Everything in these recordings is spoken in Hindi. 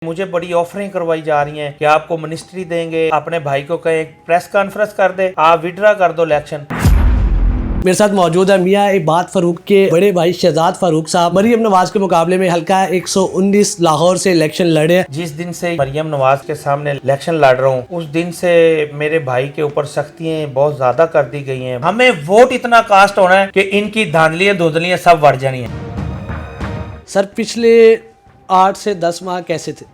मुझे बड़ी ऑफरें करवाई जा रही हैं कि आपको मिनिस्ट्री देंगे, अपने भाई को कहे प्रेस कॉन्फ्रेंस कर दे, आप विड्रा कर दो इलेक्शन। मेरे साथ मौजूद है मियाँ इबाद फारूक के बड़े भाई शहजाद फारूक साहब। मरियम नवाज के मुकाबले में हल्का 119 लाहौर से इलेक्शन लड़े। जिस दिन से मरियम नवाज के सामने इलेक्शन लड़ रहा हूँ उस दिन से मेरे भाई के ऊपर सख्तियाँ बहुत ज्यादा कर दी गई हैं। हमें वोट इतना कास्ट होना है कि इनकी धांधलियाँ धुंधलियाँ सब बढ़ जानी है। सर पिछले 8 से 10 माह कैसे थे?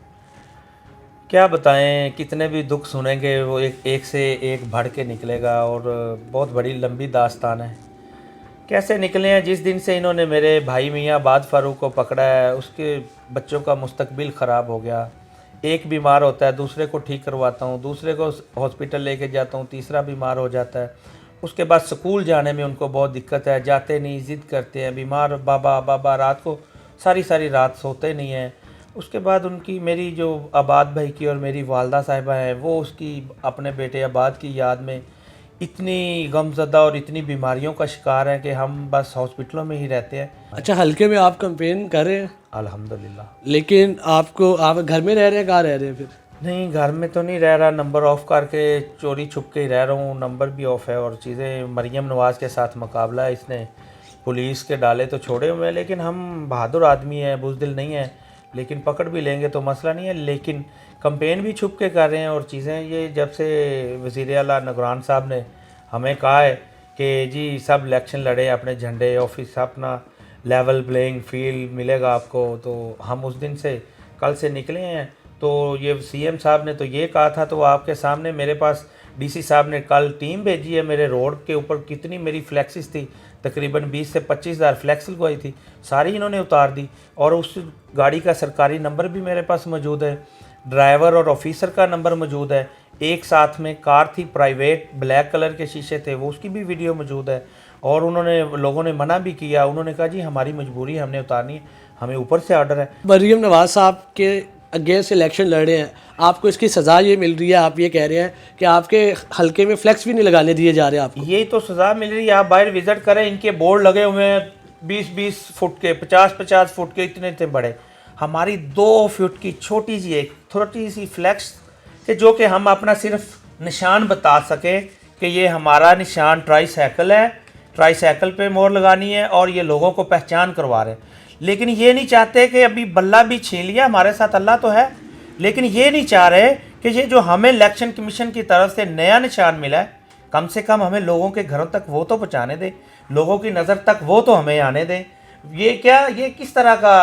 क्या बताएं, कितने भी दुख सुनेंगे वो एक से एक बढ़ के निकलेगा और बहुत बड़ी लंबी दास्तान है। कैसे निकले हैं, जिस दिन से इन्होंने मेरे भाई मियाँ इबाद फारूक को पकड़ा है उसके बच्चों का मुस्तकबिल ख़राब हो गया। एक बीमार होता है, दूसरे को ठीक करवाता हूँ, दूसरे को हॉस्पिटल लेके जाता हूँ, तीसरा बीमार हो जाता है। उसके बाद स्कूल जाने में उनको बहुत दिक्कत है, जाते नहीं, ज़िद करते हैं, बीमार बाबा बाबा, रात को सारी रात सोते नहीं हैं। उसके बाद उनकी मेरी जो आबाद भाई की और मेरी वालदा साहिबा है वो उसकी अपने बेटे आबाद की याद में इतनी गमज़दा और इतनी बीमारियों का शिकार है कि हम बस हॉस्पिटलों में ही रहते हैं। अच्छा, हल्के में आप कैंपेन कर रहे हैं अल्हम्दुलिल्लाह। लेकिन आप घर में रह रहे हैं? कहाँ रह रहे हैं फिर? नहीं, घर में तो नहीं रह रहा, नंबर ऑफ़ करके चोरी छुप के ही रह रहा हूँ। नंबर भी ऑफ़ है और चीज़ें। मरियम नवाज़ के साथ मुकाबला है, इसने पुलिस के डाले तो छोड़े हुए हैं, लेकिन हम बहादुर आदमी हैं, बुज़दिल नहीं है, लेकिन पकड़ भी लेंगे तो मसला नहीं है। लेकिन कंपेन भी छुप के कर रहे हैं और चीज़ें। ये जब से वज़ीर आला निगरान साहब ने हमें कहा है कि जी सब इलेक्शन लड़े, अपने झंडे ऑफिस अपना लेवल प्लेइंग फील्ड मिलेगा आपको, तो हम उस दिन से कल से निकले हैं। तो ये सीएम साहब ने तो ये कहा था, तो आपके सामने मेरे पास डीसी साहब ने कल टीम भेजी है। मेरे रोड के ऊपर कितनी मेरी फ्लैक्सिस थी, तकरीबन 20 से 25 हज़ार फ्लैक्स लगवाई थी, सारी इन्होंने उतार दी। और उस गाड़ी का सरकारी नंबर भी मेरे पास मौजूद है, ड्राइवर और ऑफिसर का नंबर मौजूद है। एक साथ में कार थी प्राइवेट, ब्लैक कलर के शीशे थे, वो उसकी भी वीडियो मौजूद है। और लोगों ने मना भी किया, उन्होंने कहा जी हमारी मजबूरी है, हमने उतारनी है, हमें ऊपर से ऑर्डर है। मरियम नवाज साहब के अगेंस्ट इलेक्शन लड़े हैं, आपको इसकी सज़ा ये मिल रही है, आप ये कह रहे हैं कि आपके हल्के में फ्लैक्स भी नहीं लगाने दिए जा रहे हैं आपको। यही तो सज़ा मिल रही है। आप बाहर विज़िट करें, इनके बोर्ड लगे हुए हैं 20-20 फुट के, 50-50 फुट के, इतने इतने बड़े। हमारी 2 फुट की छोटी सी एक छोटी सी फ्लैक्स कि जो कि हम अपना सिर्फ निशान बता सकें कि ये हमारा निशान ट्राईसाइकिल है, ट्राईसाइकिल पे मोहर लगानी है और ये लोगों को पहचान करवा रहे हैं। लेकिन ये नहीं चाहते कि अभी बल्ला भी छीन लिया, हमारे साथ अल्लाह तो है, लेकिन ये नहीं चाह रहे कि ये जो हमें इलेक्शन कमीशन की तरफ से नया निशान मिला है, कम से कम हमें लोगों के घरों तक वो तो पहुँचाने दें, लोगों की नज़र तक वो तो हमें आने दें। ये किस तरह का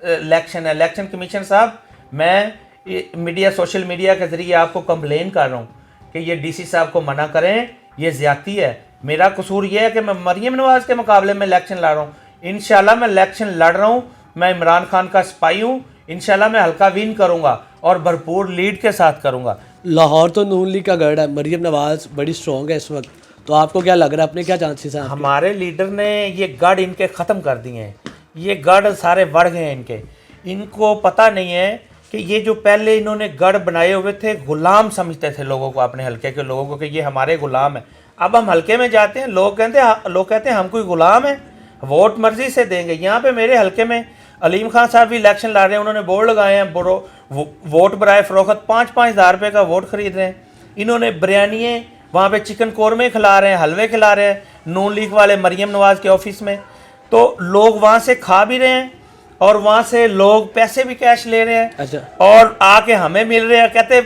इलेक्शन है? इलेक्शन कमीशन साहब, मैं सोशल मीडिया के ज़रिए आपको कंप्लेन कर रहा हूँ कि ये डीसी साहब को मना करें, ये ज़्यादती है। मेरा कसूर ये है कि मैं मरियम नवाज़ के मुकाबले में इलेक्शन लड़ रहा हूँ। इंशाल्लाह मैं इलेक्शन लड़ रहा हूँ, मैं इमरान खान का स्पाई हूँ, इंशाल्लाह मैं हल्का विन करूँगा और भरपूर लीड के साथ करूँगा। लाहौर तो नून लीग का गढ़ है, मरियम नवाज बड़ी स्ट्रॉन्ग है इस वक्त, तो आपको क्या लग रहा है, अपने क्या चांसेस हैं? हमारे लीडर ने ये गढ़ इनके ख़त्म कर दिए हैं, ये गढ़ सारे बढ़ गए हैं इनके। इनको पता नहीं है कि ये जो पहले इन्होंने गढ़ बनाए हुए थे, गुलाम समझते थे लोगों को, अपने हल्के के लोगों को, कि ये हमारे गुलाम है। अब हम हल्के में जाते हैं, लोग कहते हैं हम कोई गुलाम है, वोट मर्जी से देंगे। यहाँ पे मेरे हल्के में अलीम खान साहब भी इलेक्शन लड़ रहे हैं, उन्होंने बोर्ड लगाए हैं, वोट बराए फ़रोख्त 5-5 हज़ार रुपये का वोट खरीद रहे हैं। इन्होंने बिरयानियाँ वहाँ पे चिकन कोरमे खिला रहे हैं, हलवे खिला रहे हैं नून लीग वाले मरियम नवाज़ के ऑफिस में। तो लोग वहाँ से खा भी रहे हैं और वहाँ से लोग पैसे भी कैश ले रहे हैं। अच्छा। और आके हमें मिल रहे हैं, कहते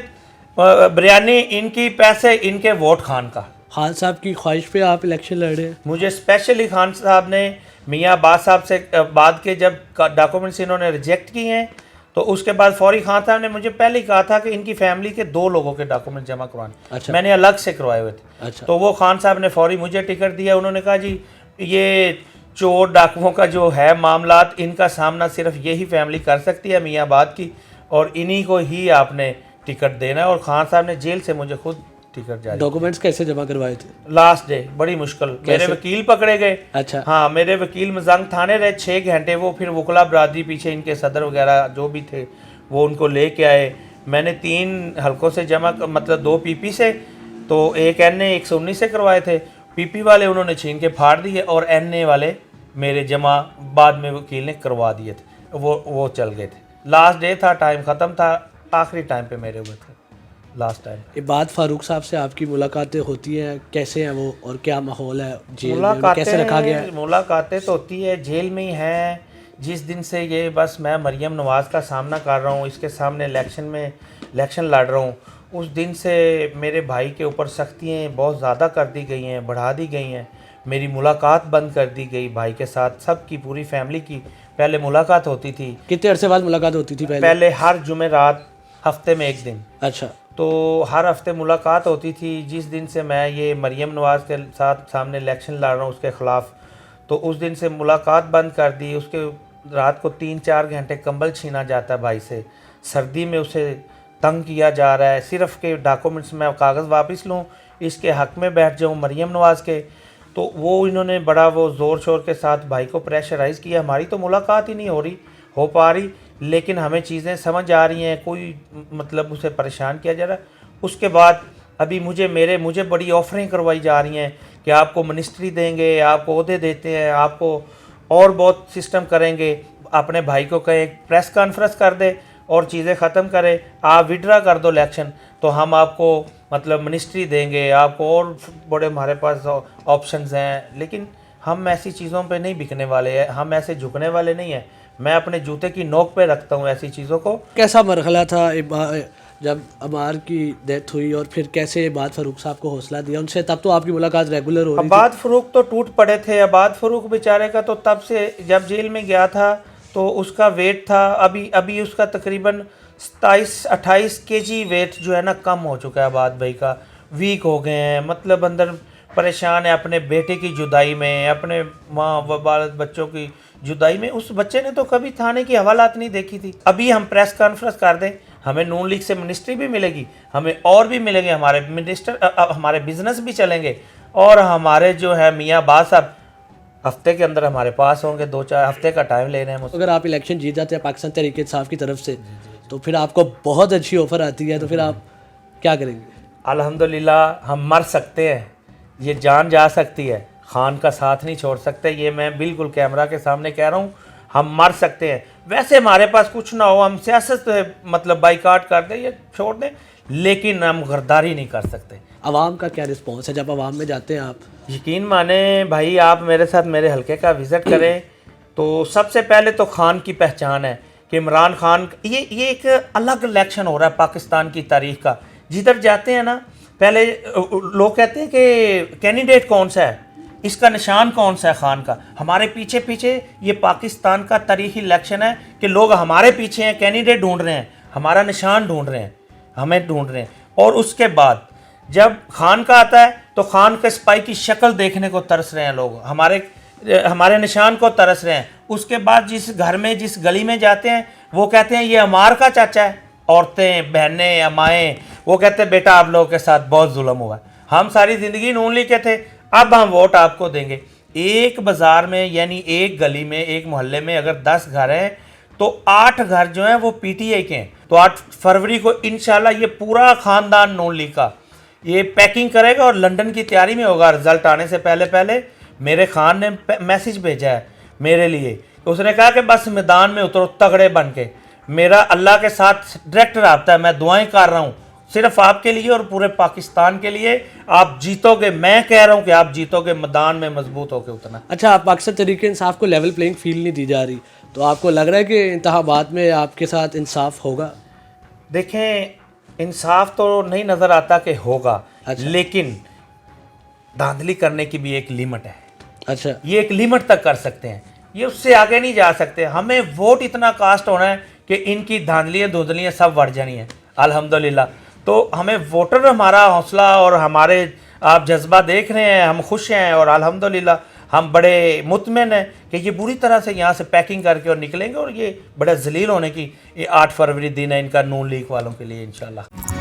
बिरयानी इनकी, पैसे इनके, वोट खान का। खान साहब की ख्वाहिश पे आप इलेक्शन लड़ रहे हैं? मुझे स्पेशली खान साहब ने मियाँ इबाद साहब से बाद के जब डॉक्यूमेंट्स इन्होंने रिजेक्ट किए हैं, तो उसके बाद फौरी खान साहब ने मुझे पहले ही कहा था कि इनकी फैमिली के 2 लोगों के डॉक्यूमेंट जमा करवाने। अच्छा। मैंने अलग से करवाए हुए थे। अच्छा। तो वो खान साहब ने फौरी मुझे टिकट दिया। उन्होंने कहा जी ये चोर डाकुओं का जो है मामलात, इनका सामना सिर्फ यही फैमिली कर सकती है मियाँ इबाद की, और इन्हीं को ही आपने टिकट देना है। और खान साहब ने जेल से मुझे खुद टिकट जारी। डॉक्यूमेंट्स कैसे जमा करवाए थे? लास्ट डे बड़ी मुश्किल, मेरे वकील पकड़े गए। अच्छा। हाँ, मेरे वकील मजंग थाने रहे 6 घंटे, वो फिर वकला बरादरी पीछे इनके सदर वगैरह जो भी थे वो उनको लेके आए। मैंने 3 हल्कों से जमा, मतलब 2 पीपी से, तो एक NA 119 से करवाए थे। पीपी वाले उन्होंने छीन के फाड़ दिए और NA वाले मेरे जमा बाद में वकील ने करवा दिए थे, वो चल गए थे। लास्ट डे था, टाइम ख़त्म था, आखिरी टाइम पे मेरे हुए थे, लास्ट टाइम। इबाद फारूक साहब से आपकी मुलाकातें होती हैं, कैसे हैं वो और क्या माहौल है जेल में, उन्हें कैसे रखा गया है? मुलाकातें तो होती है, जेल में ही हैं। जिस दिन से ये बस मैं मरियम नवाज़ का सामना कर रहा हूँ, इसके सामने इलेक्शन लड़ रहा हूँ, उस दिन से मेरे भाई के ऊपर सख्तियाँ बहुत ज़्यादा कर दी गई हैं, बढ़ा दी गई हैं। मेरी मुलाकात बंद कर दी गई भाई के साथ, सबकी पूरी फैमिली की पहले मुलाकात होती थी। कितने अरसे बाद मुलाकात होती थी पहले हर जुमेरात, हफ्ते में एक दिन। अच्छा। तो हर हफ्ते मुलाकात होती थी। जिस दिन से मैं ये मरियम नवाज़ के साथ सामने इलेक्शन लड़ रहा हूँ उसके ख़िलाफ़, तो उस दिन से मुलाकात बंद कर दी। उसके रात को 3-4 घंटे कंबल छीना जाता है भाई से, सर्दी में उसे तंग किया जा रहा है, सिर्फ के डॉक्यूमेंट्स में कागज़ वापस लूँ, इसके हक़ में बैठ जाऊँ मरियम नवाज़ के। तो वो इन्होंने बड़ा वो ज़ोर शोर के साथ भाई को प्रेशराइज़ किया। हमारी तो मुलाकात ही नहीं हो पा रही, लेकिन हमें चीज़ें समझ आ रही हैं, कोई मतलब उसे परेशान किया जा रहा है। उसके बाद अभी मुझे बड़ी ऑफरें करवाई जा रही हैं कि आपको मिनिस्ट्री देंगे, आपको ओहदे देते हैं, आपको और बहुत सिस्टम करेंगे। अपने भाई को कहें प्रेस कॉन्फ्रेंस कर दे और चीज़ें ख़त्म करे, आप विड्रा कर दो इलेक्शन, तो हम आपको मतलब मिनिस्ट्री देंगे, आपको और बड़े हमारे पास ऑप्शंस हैं। लेकिन हम ऐसी चीज़ों पे नहीं बिकने वाले हैं, हम ऐसे झुकने वाले नहीं हैं। मैं अपने जूते की नोक पे रखता हूँ ऐसी चीज़ों को। कैसा मरहला था जब अमार की डेथ हुई और फिर कैसे इबाद फारूक साहब को हौसला दिया उनसे? तब तो आपकी मुलाकात रेगुलर हो रही थी। इबाद फारूक तो टूट पड़े थे। इबाद फारूक बेचारे का तो तब से जब जेल में गया था तो उसका वेट था, अभी उसका तकरीबन 27-28 केजी वेट जो है ना कम हो चुका है। इबाद भाई का वीक हो गए हैं, मतलब अंदर परेशान है अपने बेटे की जुदाई में, अपने माँ व बाल बच्चों की जुदाई में। उस बच्चे ने तो कभी थाने की हवालात नहीं देखी थी। अभी हम प्रेस कॉन्फ्रेंस कर दें, हमें नून लीग से मिनिस्ट्री भी मिलेगी, हमें और भी मिलेंगे, हमारे मिनिस्टर हमारे बिजनेस भी चलेंगे, और हमारे जो है मियाँ बाद साहब हफ्ते के अंदर हमारे पास होंगे। 2-4 हफ्ते का टाइम ले रहे हैं मुझसे। अगर आप इलेक्शन जीत जाते हैं पाकिस्तान तहरीक इंसाफ की तरफ से, तो फिर आपको बहुत अच्छी ऑफर आती है, तो फिर आप क्या करेंगे? अल्हम्दुलिल्लाह हम मर सकते हैं, ये जान जा सकती है, खान का साथ नहीं छोड़ सकते। ये मैं बिल्कुल कैमरा के सामने कह रहा हूँ, हम मर सकते हैं। वैसे हमारे पास कुछ ना हो, हम सियासत मतलब बाइकाट कर दें या छोड़ दें, लेकिन हम गद्दारी नहीं कर सकते। आवाम का क्या रिस्पॉन्स है जब आवाम में जाते हैं आप? यकीन माने भाई, आप मेरे साथ मेरे हलके का विज़िट करें तो सबसे पहले तो खान की पहचान है कि इमरान खान, ये एक अलग इलेक्शन हो रहा है पाकिस्तान की तारीख का। जिधर जाते हैं ना, पहले लोग कहते हैं कि कैंडिडेट कौन सा है, इसका निशान कौन सा है खान का। हमारे पीछे पीछे ये पाकिस्तान का तारीखी इलेक्शन है कि लोग हमारे पीछे हैं, कैंडिडेट ढूंढ रहे हैं, हमारा निशान ढूंढ रहे हैं, हमें ढूंढ रहे हैं। और उसके बाद जब खान का आता है तो खान के स्पाई की शक्ल देखने को तरस रहे हैं लोग, हमारे निशान को तरस रहे हैं। उसके बाद जिस घर में, जिस गली में जाते हैं, वो कहते हैं ये अमार का चाचा है। औरतें, बहनें, अमाएँ वो कहते हैं बेटा आप लोगों के साथ बहुत जुल्म हुआ, हम सारी ज़िंदगी नून लीग के थे, अब हम वोट आपको देंगे। एक बाज़ार में यानी एक गली में, एक मोहल्ले में अगर 10 घर हैं तो 8 घर जो हैं वो पीटीआई के हैं। तो 8 फरवरी को इंशाल्लाह ये पूरा ख़ानदान नून लीग का ये पैकिंग करेगा और लंदन की तैयारी में होगा। रिज़ल्ट आने से पहले मेरे खान ने मैसेज भेजा है मेरे लिए, तो उसने कहा कि बस मैदान में उतरो तगड़े बन के। मेरा अल्लाह के साथ डायरेक्ट रब्ता है, मैं दुआएं कर रहा हूँ सिर्फ आपके लिए और पूरे पाकिस्तान के लिए। आप जीतोगे, मैं कह रहा हूँ कि आप जीतोगे, मैदान में मजबूत होकर उतना। अच्छा, आप पाकिस्तान तहरीक इंसाफ को लेवल प्लेइंग फील्ड नहीं दी जा रही, तो आपको लग रहा है कि इंतखाबात में आपके साथ इंसाफ होगा? देखें, इंसाफ तो नहीं नज़र आता कि होगा। अच्छा। लेकिन धांधली करने की भी एक लिमिट है। अच्छा, ये एक लिमिट तक कर सकते हैं, ये उससे आगे नहीं जा सकते। हमें वोट इतना कास्ट होना है कि इनकी धांधलियाँ धुंधलियाँ सब बढ़ जानी है अल्हम्दुलिल्लाह। तो हमें वोटर, हमारा हौसला और हमारे आप जज्बा देख रहे हैं, हम खुश हैं और अल्हम्दुलिल्लाह हम बड़े मुतमिन हैं कि ये बुरी तरह से यहाँ से पैकिंग करके और निकलेंगे। और ये बड़ा जलील होने की ये 8 फरवरी दिन है इनका नून लीग वालों के लिए इंशाल्लाह।